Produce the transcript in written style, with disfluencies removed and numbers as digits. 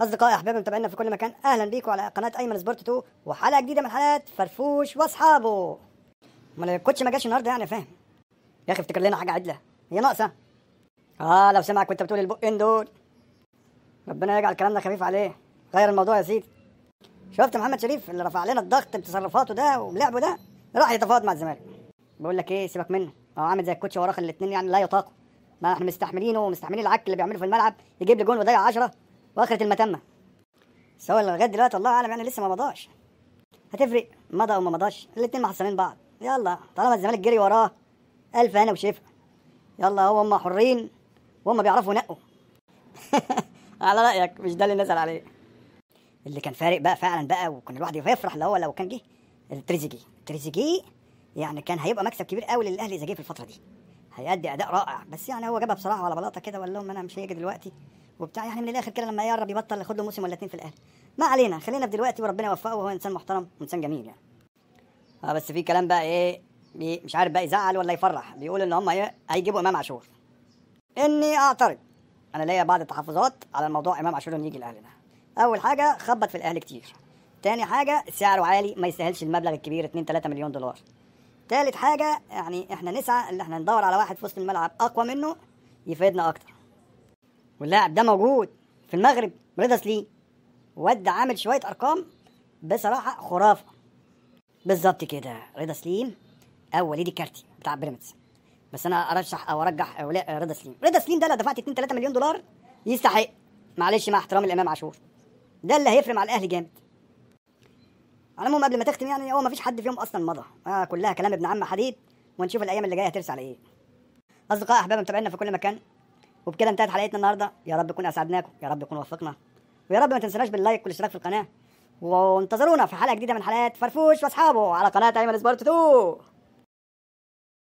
أصدقائي أحبابي متابعينا في كل مكان، أهلا بيكم على قناة أيمن سبورت 2 وحلقة جديدة من حلقات فرفوش وأصحابه. أمال الكوتش ما جاش النهاردة يعني فاهم؟ يا أخي افتكر لنا حاجة عدلة هي ناقصة. لو سمعك وأنت بتقول البقين دول ربنا يجعل كلامنا خفيف عليه. غير الموضوع يا سيدي. شفت محمد شريف اللي رفع علينا الضغط بتصرفاته ده وبلعبه ده؟ راح يتفاوض مع الزمالك. بقول لك إيه، سيبك منه، هو عامل زي الكوتش وراخ الاثنين يعني لا يطاقوا. ما احنا مستحملينه ومستحملين العك اللي بيعمله في الملعب، يجيب لي جون ويضيع 10 واخرة المتمة. بس هو لغايه دلوقتي الله اعلم يعني لسه ما مضاش. هتفرق مضى او ما مضاش، الاتنين محصلين بعض. يلا طالما الزمالك جري وراه الف هنا وشفا. يلا هم حرين وهم بيعرفوا ينقوا. على رايك مش ده اللي نزل عليه. اللي كان فارق بقى فعلا بقى وكان الواحد يفرح لو كان جه تريزيجيه يعني كان هيبقى مكسب كبير قوي للاهلي اذا جه في الفتره دي. هيأدي اداء رائع، بس يعني هو جابها بصراحه على بلاطه كده وقال لهم انا مش هيجي دلوقتي وبتاع، يعني من الاخر كده لما يقرب يبطل ياخد له موسم ولا اتنين في الاهلي. ما علينا، خلينا في دلوقتي وربنا يوفقه وهو انسان محترم وانسان جميل يعني. بس في كلام بقى ايه مش عارف بقى يزعل ولا يفرح. بيقول ان هم هيجيبوا امام عاشور. اني اعترض، انا ليا بعض التحفظات على الموضوع امام عاشور انه يجي الاهلي ده. اول حاجه خبط في الاهلي كتير، تاني حاجه سعره عالي ما يستاهلش المبلغ الكبير 2 3 مليون دولار، تالت حاجه يعني احنا نسعى ان احنا ندور على واحد في وسط الملعب اقوى منه يفيدنا اكتر. واللاعب ده موجود في المغرب، رضا سليم، واد عامل شويه ارقام بصراحه خرافه. بالظبط كده، رضا سليم او وليد الكارتي بتاع بيراميدز. بس انا ارشح او ارجح رضا سليم ده لو دفعت 2 3 مليون دولار يستحق. معلش مع احترامي لامام عاشور، ده اللي هيفرق مع الاهلي جامد. على العموم قبل ما تختم يعني هو ما فيش حد فيهم اصلا مضى، كلها كلام ابن عم حديد، ونشوف الايام اللي جايه هترسى على ايه. اصدقائي احبابي متابعينا في كل مكان، وبكده انتهت حلقتنا النهارده. يا رب نكون اسعدناكم، يا رب نكون وفقنا، ويا رب ما تنسوناش باللايك والاشتراك في القناه، وانتظرونا في حلقه جديده من حلقات فرفوش واصحابه على قناه ايمن سبورت 2.